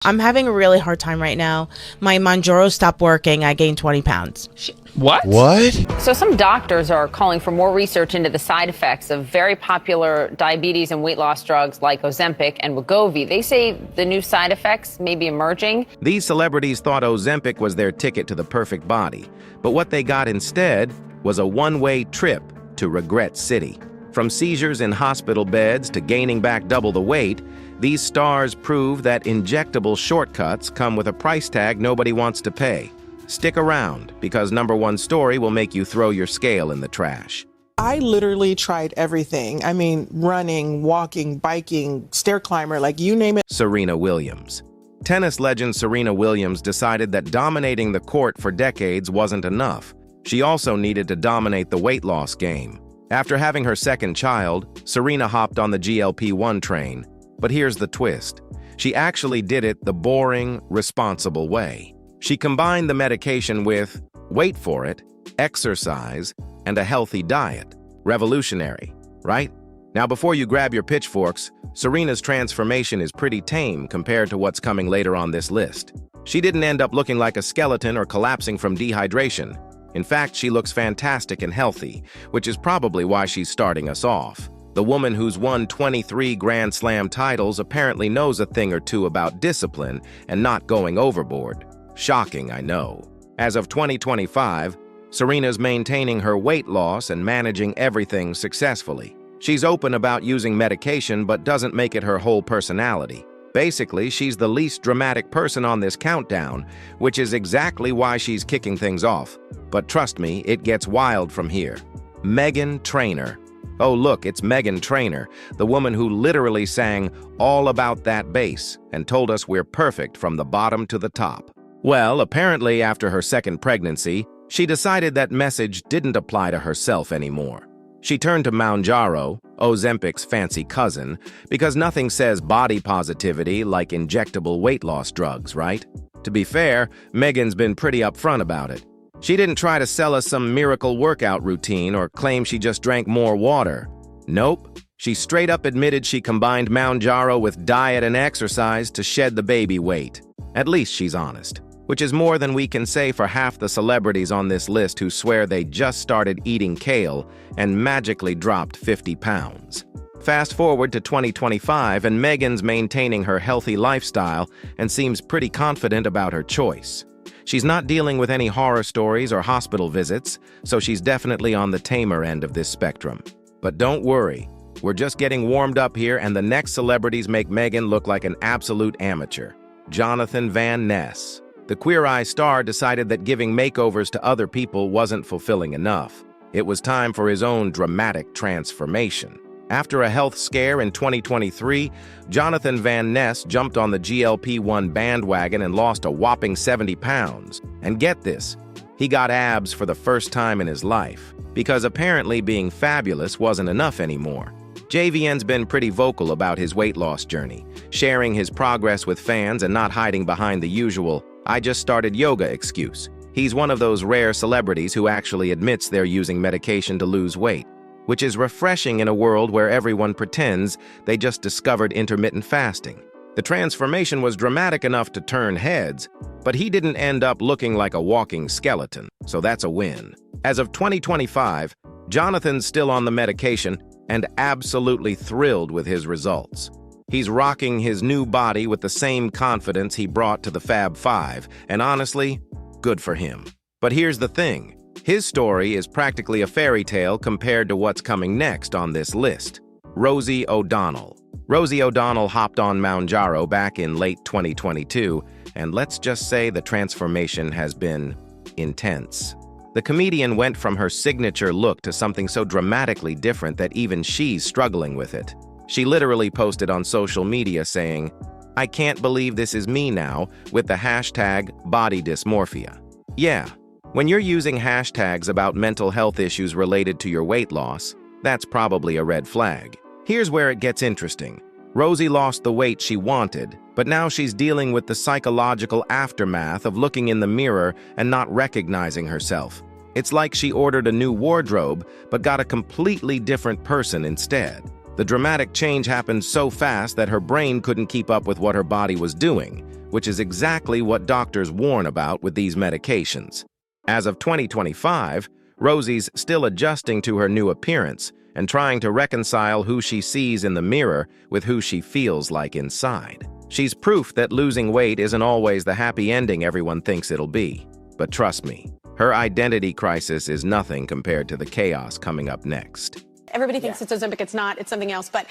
I'm having a really hard time right now. My Mounjaro stopped working. I gained 20 pounds. What? So some doctors are calling for more research into the side effects of very popular diabetes and weight loss drugs like Ozempic and Wegovy. They say the new side effects may be emerging. These celebrities thought Ozempic was their ticket to the perfect body, but what they got instead was a one-way trip to Regret City. From seizures in hospital beds to gaining back double the weight, these stars prove that injectable shortcuts come with a price tag nobody wants to pay. Stick around, because number one story will make you throw your scale in the trash. I literally tried everything. I mean, running, walking, biking, stair climber, like you name it. Serena Williams. Tennis legend Serena Williams decided that dominating the court for decades wasn't enough. She also needed to dominate the weight loss game. After having her second child, Serena hopped on the GLP-1 train. But here's the twist. She actually did it the boring, responsible way. She combined the medication with, wait for it, exercise, and a healthy diet. Revolutionary, right? Now, before you grab your pitchforks, Serena's transformation is pretty tame compared to what's coming later on this list. She didn't end up looking like a skeleton or collapsing from dehydration. In fact, she looks fantastic and healthy, which is probably why she's starting us off. The woman who's won 23 Grand Slam titles apparently knows a thing or two about discipline and not going overboard. Shocking, I know. As of 2025, Serena's maintaining her weight loss and managing everything successfully. She's open about using medication but doesn't make it her whole personality. Basically, she's the least dramatic person on this countdown, which is exactly why she's kicking things off. But trust me, it gets wild from here. Meghan Trainor. Oh look, it's Meghan Trainor, the woman who literally sang all about that bass and told us we're perfect from the bottom to the top. Well, apparently after her second pregnancy, she decided that message didn't apply to herself anymore. She turned to Mounjaro, Ozempic's fancy cousin, because nothing says body positivity like injectable weight loss drugs, right? To be fair, Meghan's been pretty upfront about it. She didn't try to sell us some miracle workout routine or claim she just drank more water. Nope. She straight up admitted she combined Mounjaro with diet and exercise to shed the baby weight. At least she's honest, which is more than we can say for half the celebrities on this list who swear they just started eating kale and magically dropped 50 pounds. Fast forward to 2025 and Meghan's maintaining her healthy lifestyle and seems pretty confident about her choice. She's not dealing with any horror stories or hospital visits, so she's definitely on the tamer end of this spectrum. But don't worry, we're just getting warmed up here and the next celebrities make Meghan look like an absolute amateur. Jonathan Van Ness. The Queer Eye star decided that giving makeovers to other people wasn't fulfilling enough. It was time for his own dramatic transformation. After a health scare in 2023, Jonathan Van Ness jumped on the GLP-1 bandwagon and lost a whopping 70 pounds. And get this, he got abs for the first time in his life, because apparently being fabulous wasn't enough anymore. JVN's been pretty vocal about his weight loss journey, sharing his progress with fans and not hiding behind the usual, "I just started yoga" excuse. He's one of those rare celebrities who actually admits they're using medication to lose weight, which is refreshing in a world where everyone pretends they just discovered intermittent fasting. The transformation was dramatic enough to turn heads, but he didn't end up looking like a walking skeleton, so that's a win. As of 2025, Jonathan's still on the medication and absolutely thrilled with his results. He's rocking his new body with the same confidence he brought to the Fab Five, and honestly, good for him. But here's the thing. His story is practically a fairy tale compared to what's coming next on this list. Rosie O'Donnell. Rosie O'Donnell hopped on Mounjaro back in late 2022, and let's just say the transformation has been intense. The comedian went from her signature look to something so dramatically different that even she's struggling with it. She literally posted on social media saying, "I can't believe this is me now," with the hashtag body dysmorphia. Yeah. When you're using hashtags about mental health issues related to your weight loss, that's probably a red flag. Here's where it gets interesting. Rosie lost the weight she wanted, but now she's dealing with the psychological aftermath of looking in the mirror and not recognizing herself. It's like she ordered a new wardrobe, but got a completely different person instead. The dramatic change happened so fast that her brain couldn't keep up with what her body was doing, which is exactly what doctors warn about with these medications. As of 2025, Rosie's still adjusting to her new appearance and trying to reconcile who she sees in the mirror with who she feels like inside. She's proof that losing weight isn't always the happy ending everyone thinks it'll be. But trust me, her identity crisis is nothing compared to the chaos coming up next. Everybody thinks it's Ozempic. It's not. It's something else. But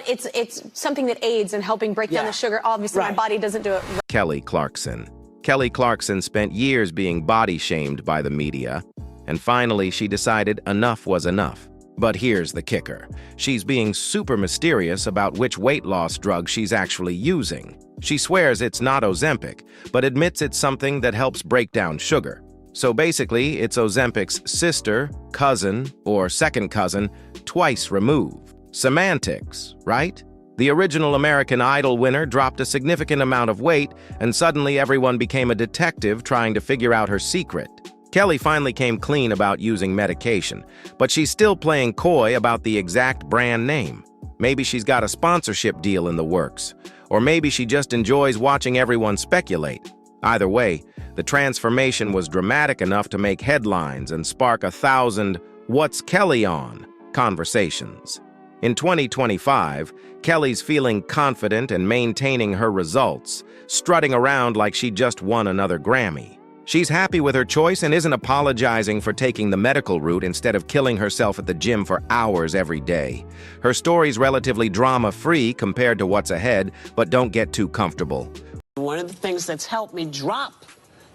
it's something that aids in helping break down the sugar. Obviously, my body doesn't do it. Kelly Clarkson. Kelly Clarkson spent years being body shamed by the media, and finally she decided enough was enough. But here's the kicker. She's being super mysterious about which weight loss drug she's actually using. She swears it's not Ozempic, but admits it's something that helps break down sugar. So basically, it's Ozempic's sister, cousin, or second cousin, twice removed. Semantics, right? The original American Idol winner dropped a significant amount of weight, and suddenly everyone became a detective trying to figure out her secret. Kelly finally came clean about using medication, but she's still playing coy about the exact brand name. Maybe she's got a sponsorship deal in the works, or maybe she just enjoys watching everyone speculate. Either way, the transformation was dramatic enough to make headlines and spark 1,000 "What's Kelly on?" conversations. In 2025, Kelly's feeling confident and maintaining her results, strutting around like she just won another Grammy. She's happy with her choice and isn't apologizing for taking the medical route instead of killing herself at the gym for hours every day. Her story's relatively drama-free compared to what's ahead, but don't get too comfortable. One of the things that's helped me drop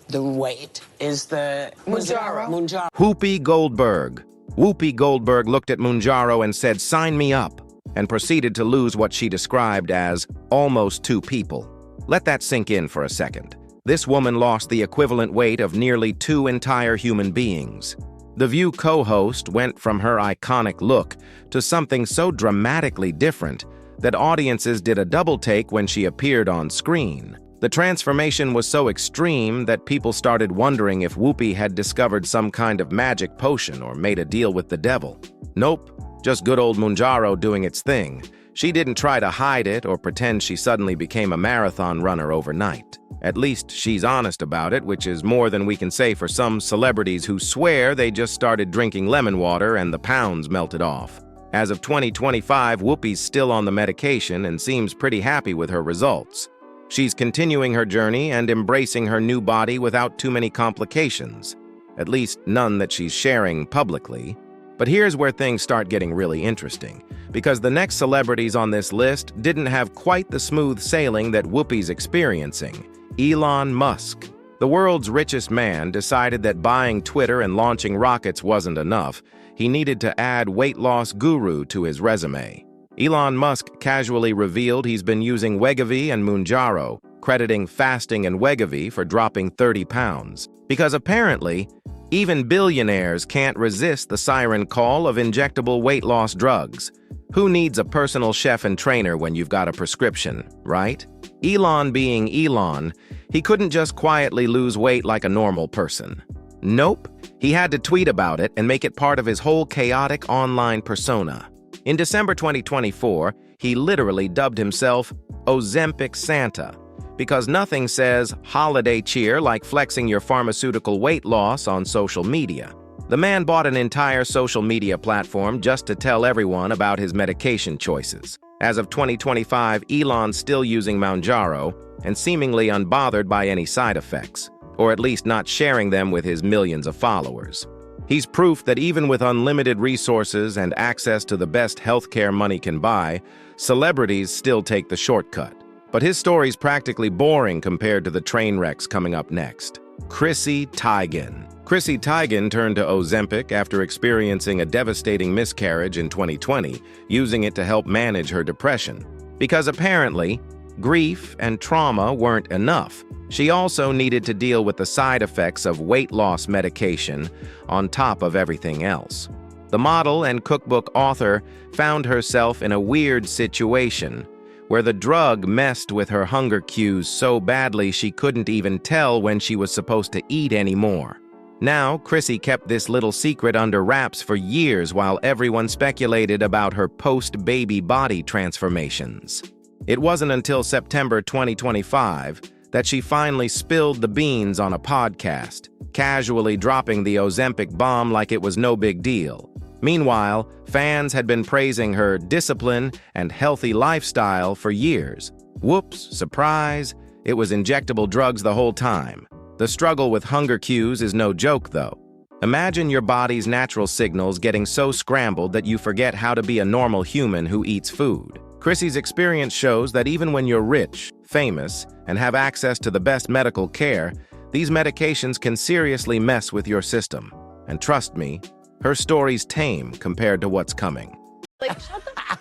the weight is the Mounjaro. Whoopi Goldberg. Whoopi Goldberg looked at Mounjaro and said, "Sign me up," and proceeded to lose what she described as almost 2 people. Let that sink in for a second. This woman lost the equivalent weight of nearly 2 entire human beings. The View co-host went from her iconic look to something so dramatically different that audiences did a double take when she appeared on screen. The transformation was so extreme that people started wondering if Whoopi had discovered some kind of magic potion or made a deal with the devil. Nope, just good old Mounjaro doing its thing. She didn't try to hide it or pretend she suddenly became a marathon runner overnight. At least she's honest about it, which is more than we can say for some celebrities who swear they just started drinking lemon water and the pounds melted off. As of 2025, Whoopi's still on the medication and seems pretty happy with her results. She's continuing her journey and embracing her new body without too many complications, at least none that she's sharing publicly. But here's where things start getting really interesting, because the next celebrities on this list didn't have quite the smooth sailing that Whoopi's experiencing. Elon Musk. The world's richest man decided that buying Twitter and launching rockets wasn't enough. He needed to add weight loss guru to his resume. Elon Musk casually revealed he's been using Wegovy and Mounjaro, crediting fasting and Wegovy for dropping 30 pounds. Because apparently, even billionaires can't resist the siren call of injectable weight loss drugs. Who needs a personal chef and trainer when you've got a prescription, right? Elon being Elon, he couldn't just quietly lose weight like a normal person. Nope, he had to tweet about it and make it part of his whole chaotic online persona. In December 2024, he literally dubbed himself Ozempic Santa, because nothing says holiday cheer like flexing your pharmaceutical weight loss on social media. The man bought an entire social media platform just to tell everyone about his medication choices. As of 2025, Elon's still using Mounjaro and seemingly unbothered by any side effects, or at least not sharing them with his millions of followers. He's proof that even with unlimited resources and access to the best healthcare money can buy, celebrities still take the shortcut. But his story's practically boring compared to the train wrecks coming up next. Chrissy Teigen. Chrissy Teigen turned to Ozempic after experiencing a devastating miscarriage in 2020, using it to help manage her depression. Because apparently, grief and trauma weren't enough. She also needed to deal with the side effects of weight loss medication on top of everything else. The model and cookbook author found herself in a weird situation where the drug messed with her hunger cues so badly she couldn't even tell when she was supposed to eat anymore. Now, Chrissy kept this little secret under wraps for years while everyone speculated about her post-baby body transformations. It wasn't until September 2025 that she finally spilled the beans on a podcast, casually dropping the Ozempic bomb like it was no big deal. Meanwhile, fans had been praising her discipline and healthy lifestyle for years. Whoops, surprise, it was injectable drugs the whole time. The struggle with hunger cues is no joke, though. Imagine your body's natural signals getting so scrambled that you forget how to be a normal human who eats food. Chrissy's experience shows that even when you're rich, famous, and have access to the best medical care, these medications can seriously mess with your system. And trust me, her story's tame compared to what's coming. Like, shut the up.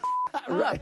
Right.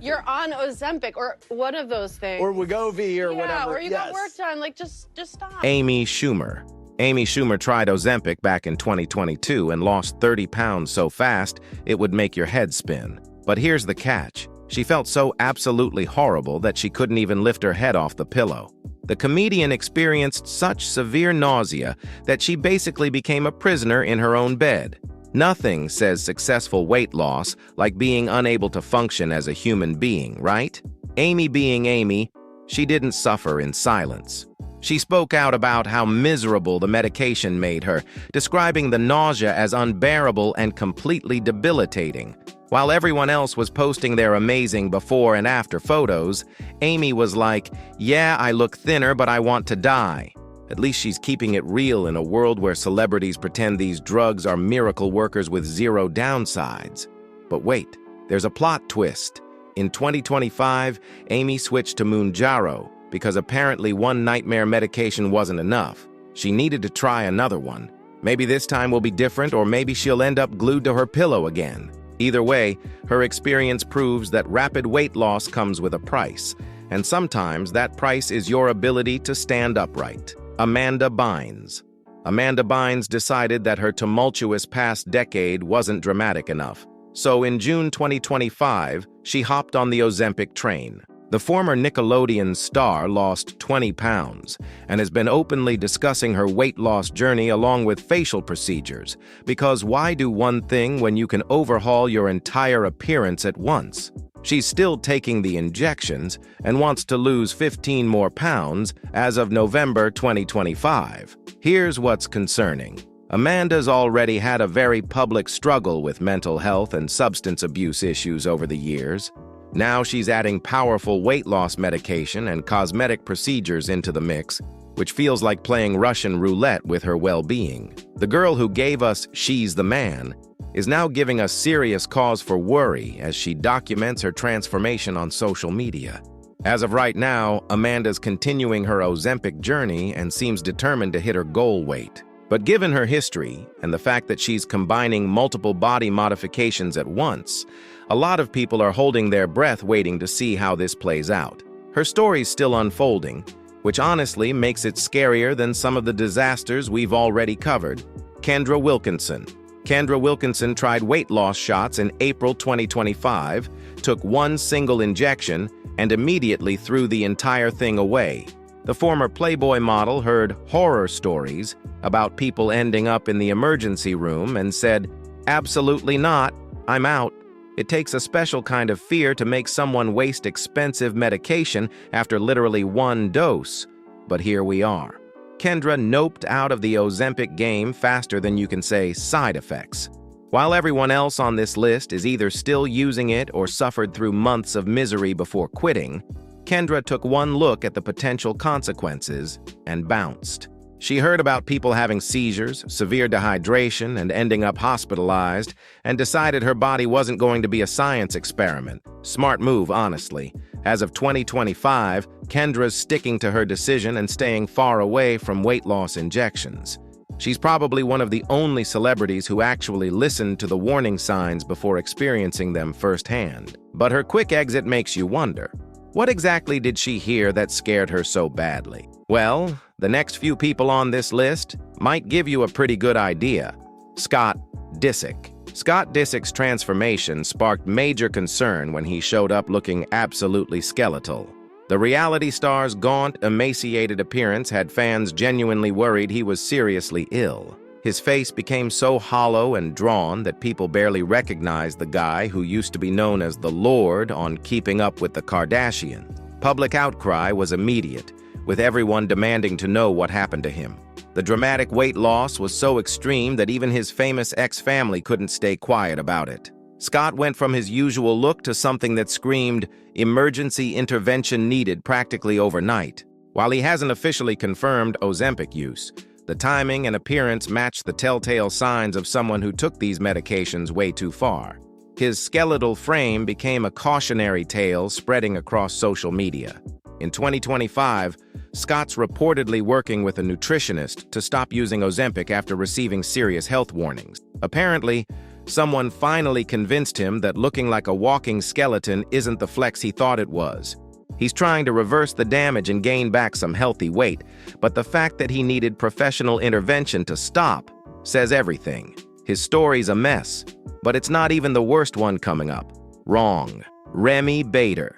You're on Ozempic or one of those things. Or Wegovy or whatever. Yeah, or you got work done. Like, just stop. Amy Schumer. Amy Schumer tried Ozempic back in 2022 and lost 30 pounds so fast it would make your head spin. But here's the catch. She felt so absolutely horrible that she couldn't even lift her head off the pillow. The comedian experienced such severe nausea that she basically became a prisoner in her own bed. Nothing says successful weight loss like being unable to function as a human being, right? Amy being Amy, she didn't suffer in silence. She spoke out about how miserable the medication made her, describing the nausea as unbearable and completely debilitating. While everyone else was posting their amazing before and after photos, Amy was like, "Yeah, I look thinner, but I want to die." At least she's keeping it real in a world where celebrities pretend these drugs are miracle workers with zero downsides. But wait, there's a plot twist. In 2025, Amy switched to Mounjaro because apparently one nightmare medication wasn't enough. She needed to try another one. Maybe this time will be different, or maybe she'll end up glued to her pillow again. Either way, her experience proves that rapid weight loss comes with a price, and sometimes that price is your ability to stand upright. Amanda Bynes. Amanda Bynes decided that her tumultuous past decade wasn't dramatic enough. So in June 2025, she hopped on the Ozempic train. The former Nickelodeon star lost 20 pounds and has been openly discussing her weight loss journey along with facial procedures, because why do one thing when you can overhaul your entire appearance at once? She's still taking the injections and wants to lose 15 more pounds as of November 2025. Here's what's concerning. Amanda's already had a very public struggle with mental health and substance abuse issues over the years. Now she's adding powerful weight loss medication and cosmetic procedures into the mix, which feels like playing Russian roulette with her well-being. The girl who gave us She's the Man is now giving us serious cause for worry as she documents her transformation on social media. As of right now, Amanda's continuing her Ozempic journey and seems determined to hit her goal weight. But given her history and the fact that she's combining multiple body modifications at once, a lot of people are holding their breath waiting to see how this plays out. Her story's still unfolding, which honestly makes it scarier than some of the disasters we've already covered. Kendra Wilkinson. Kendra Wilkinson tried weight loss shots in April 2025, took one single injection, and immediately threw the entire thing away. The former Playboy model heard horror stories about people ending up in the emergency room and said, "Absolutely not, I'm out." It takes a special kind of fear to make someone waste expensive medication after literally one dose. But here we are. Kendra noped out of the Ozempic game faster than you can say side effects. While everyone else on this list is either still using it or suffered through months of misery before quitting, Kendra took one look at the potential consequences and bounced. She heard about people having seizures, severe dehydration, and ending up hospitalized, and decided her body wasn't going to be a science experiment. Smart move, honestly. As of 2025, Kendra's sticking to her decision and staying far away from weight loss injections. She's probably one of the only celebrities who actually listened to the warning signs before experiencing them firsthand. But her quick exit makes you wonder, what exactly did she hear that scared her so badly? Well, the next few people on this list might give you a pretty good idea. Scott Disick. Scott Disick's transformation sparked major concern when he showed up looking absolutely skeletal. The reality star's gaunt, emaciated appearance had fans genuinely worried he was seriously ill. His face became so hollow and drawn that people barely recognized the guy who used to be known as the Lord on Keeping Up with the Kardashians. Public outcry was immediate, with everyone demanding to know what happened to him. The dramatic weight loss was so extreme that even his famous ex-family couldn't stay quiet about it. Scott went from his usual look to something that screamed, "Emergency intervention needed," practically overnight. While he hasn't officially confirmed Ozempic use, the timing and appearance matched the telltale signs of someone who took these medications way too far. His skeletal frame became a cautionary tale spreading across social media. In 2025, Scott's reportedly working with a nutritionist to stop using Ozempic after receiving serious health warnings. Apparently, someone finally convinced him that looking like a walking skeleton isn't the flex he thought it was. He's trying to reverse the damage and gain back some healthy weight, but the fact that he needed professional intervention to stop says everything. His story's a mess, but it's not even the worst one coming up. Wrong. Remy Bader.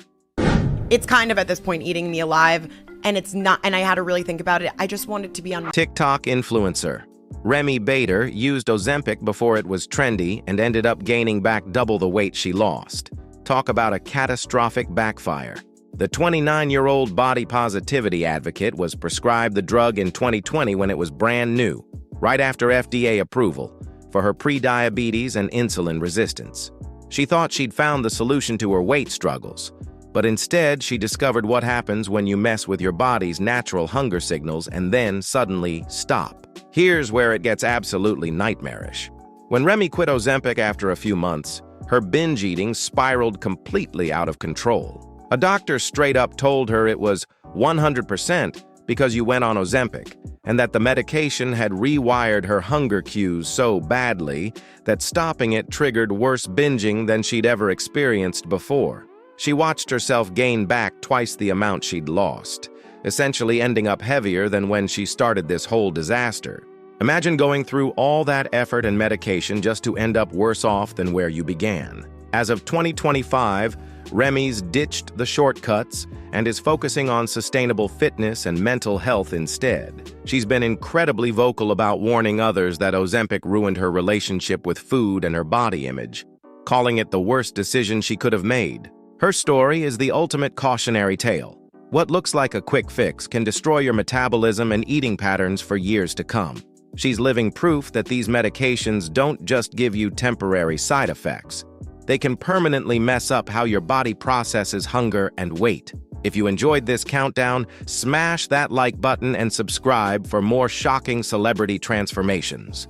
It's kind of at this point eating me alive, and it's not, and I had to really think about it. I just wanted to be on TikTok influencer. Remy Bader used Ozempic before it was trendy and ended up gaining back double the weight she lost. Talk about a catastrophic backfire. The 29-year-old body positivity advocate was prescribed the drug in 2020 when it was brand new, right after FDA approval, for her pre-diabetes and insulin resistance. She thought she'd found the solution to her weight struggles, but instead she discovered what happens when you mess with your body's natural hunger signals and then suddenly stop. Here's where it gets absolutely nightmarish. When Remy quit Ozempic after a few months, her binge eating spiraled completely out of control. A doctor straight up told her it was 100% because you went on Ozempic, and that the medication had rewired her hunger cues so badly that stopping it triggered worse binging than she'd ever experienced before. She watched herself gain back twice the amount she'd lost, essentially ending up heavier than when she started this whole disaster. Imagine going through all that effort and medication just to end up worse off than where you began. As of 2025, Remy's ditched the shortcuts and is focusing on sustainable fitness and mental health instead. She's been incredibly vocal about warning others that Ozempic ruined her relationship with food and her body image, calling it the worst decision she could have made. Her story is the ultimate cautionary tale. What looks like a quick fix can destroy your metabolism and eating patterns for years to come. She's living proof that these medications don't just give you temporary side effects. They can permanently mess up how your body processes hunger and weight. If you enjoyed this countdown, smash that like button and subscribe for more shocking celebrity transformations.